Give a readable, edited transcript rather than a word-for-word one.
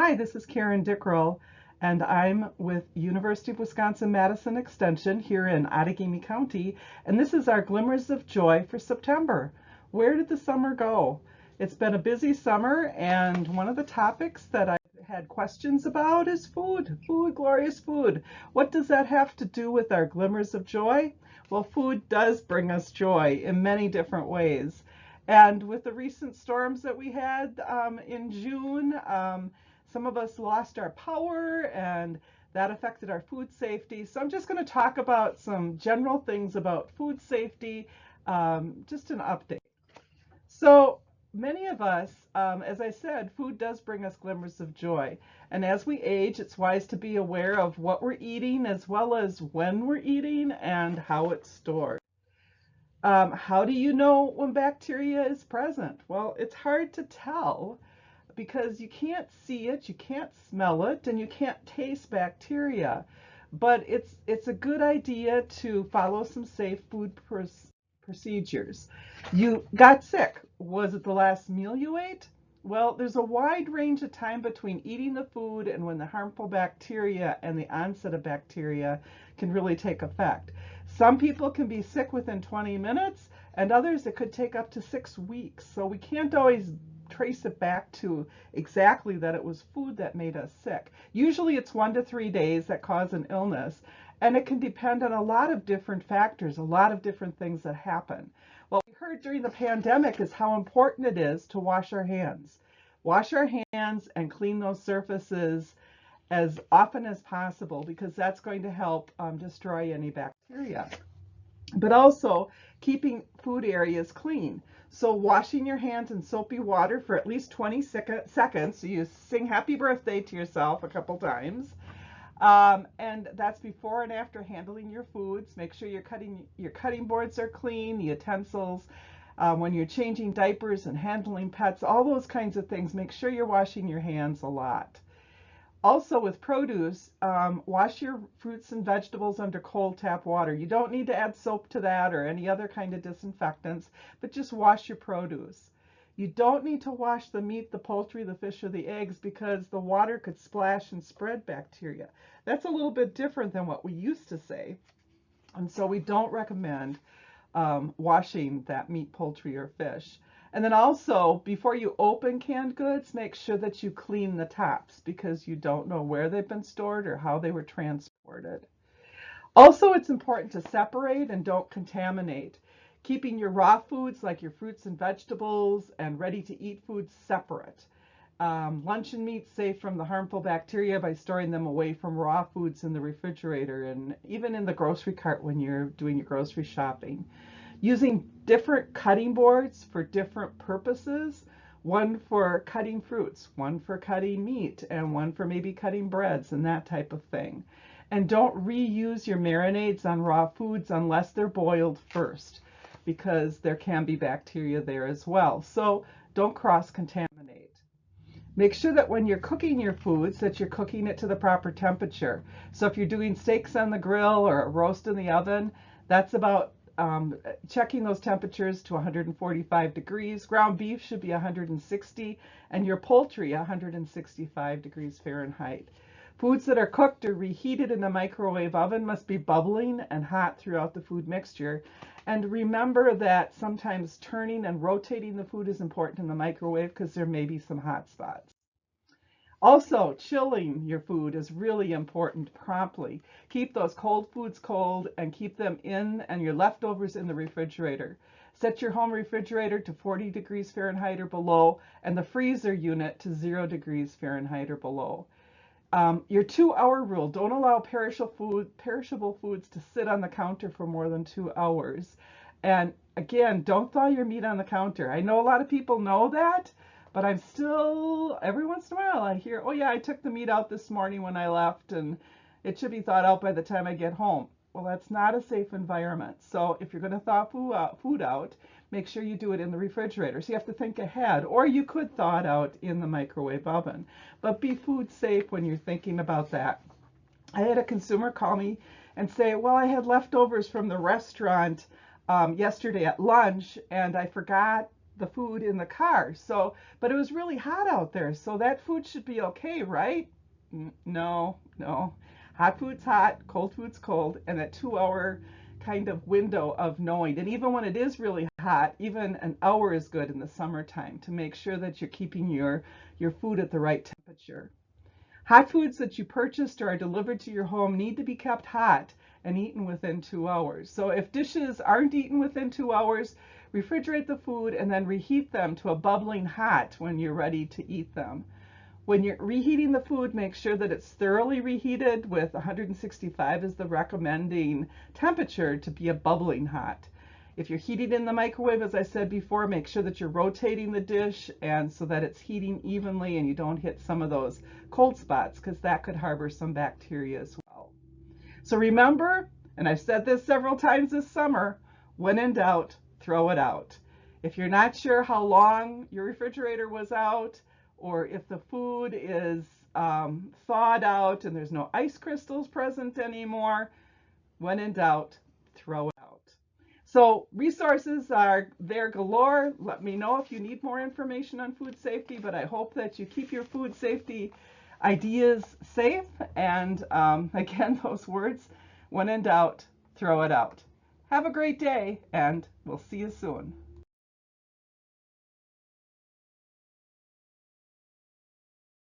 Hi, this is Karen Dickrell, and I'm with University of Wisconsin-Madison Extension here in Outagamie County, and this is our Glimmers of Joy for September. Where did the summer go? It's been a busy summer, and one of the topics that I've had questions about is food. Food, glorious food. What does that have to do with our Glimmers of Joy? Well, food does bring us joy in many different ways. And with the recent storms that we had in June, some of us lost our power and that affected our food safety. So I'm just going to talk about some general things about food safety, just an update. So many of us, as I said, food does bring us glimmers of joy. And as we age, it's wise to be aware of what we're eating as well as when we're eating and how it's stored. How do you know when bacteria is present? Well, it's hard to tell because you can't see it, you can't smell it, and you can't taste bacteria. But it's a good idea to follow some safe food procedures. You got sick. Was it the last meal you ate? Well, there's a wide range of time between eating the food and when the harmful bacteria and the onset of bacteria can really take effect. Some people can be sick within 20 minutes, and others it could take up to 6 weeks. So we can't always trace it back to exactly that it was food that made us sick. Usually it's 1 to 3 days that cause an illness, and it can depend on a lot of different factors, a lot of different things that happen. What we heard during the pandemic is how important it is to wash our hands. Wash our hands and clean those surfaces as often as possible because that's going to help destroy any bacteria. But also keeping food areas clean. So washing your hands in soapy water for at least 20 seconds. So you sing happy birthday to yourself a couple times. And that's before and after handling your foods. Make sure your cutting boards are clean, the utensils. When you're changing diapers and handling pets, all those kinds of things, make sure you're washing your hands a lot. Also with produce, wash your fruits and vegetables under cold tap water. You don't need to add soap to that or any other kind of disinfectants, but just wash your produce. You don't need to wash the meat, the poultry, the fish, or the eggs because the water could splash and spread bacteria. That's a little bit different than what we used to say. And so we don't recommend washing that meat, poultry, or fish. And then also, before you open canned goods, make sure that you clean the tops because you don't know where they've been stored or how they were transported. Also, it's important to separate and don't contaminate. Keeping your raw foods like your fruits and vegetables and ready-to-eat foods separate. Luncheon meats safe from the harmful bacteria by storing them away from raw foods in the refrigerator and even in the grocery cart when you're doing your grocery shopping. Using different cutting boards for different purposes, one for cutting fruits, one for cutting meat, and one for maybe cutting breads and that type of thing. And don't reuse your marinades on raw foods unless they're boiled first, because there can be bacteria there as well. So don't cross-contaminate. Make sure that when you're cooking your foods that you're cooking it to the proper temperature. So if you're doing steaks on the grill or a roast in the oven, that's about checking those temperatures to 145 degrees. Ground beef should be 160, and your poultry 165 degrees Fahrenheit. Foods that are cooked or reheated in the microwave oven must be bubbling and hot throughout the food mixture. And remember that sometimes turning and rotating the food is important in the microwave because there may be some hot spots. Also, chilling your food is really important promptly. Keep those cold foods cold and keep them in and your leftovers in the refrigerator. Set your home refrigerator to 40 degrees Fahrenheit or below and the freezer unit to 0 degrees Fahrenheit or below. Your 2-hour rule, don't allow perishable foods to sit on the counter for more than 2 hours. And again, don't thaw your meat on the counter. I know a lot of people know that, but I'm still, every once in a while I hear, oh yeah, I took the meat out this morning when I left and it should be thawed out by the time I get home. Well, that's not a safe environment. So if you're going to thaw food out, make sure you do it in the refrigerator. So you have to think ahead, or you could thaw it out in the microwave oven. But be food safe when you're thinking about that. I had a consumer call me and say, well, I had leftovers from the restaurant yesterday at lunch and I forgot the food in the car. So, but it was really hot out there, so that food should be okay, right? No, no. Hot food's hot, cold food's cold, and that 2 hour kind of window of knowing. And even when it is really hot, even an hour is good in the summertime to make sure that you're keeping your food at the right temperature. Hot foods that you purchased or are delivered to your home need to be kept hot and eaten within 2 hours. So if dishes aren't eaten within 2 hours, refrigerate the food and then reheat them to a bubbling hot when you're ready to eat them. When you're reheating the food, make sure that it's thoroughly reheated with 165 is the recommending temperature to be a bubbling hot. If you're heating in the microwave, as I said before, make sure that you're rotating the dish and so that it's heating evenly and you don't hit some of those cold spots because that could harbor some bacteria as well. So remember, and I've said this several times this summer, when in doubt, throw it out. If you're not sure how long your refrigerator was out, or if the food is thawed out and there's no ice crystals present anymore, when in doubt, throw it out. So resources are there galore. Let me know if you need more information on food safety, but I hope that you keep your food safety ideas safe. And again, those words, when in doubt, throw it out. Have a great day, and we'll see you soon.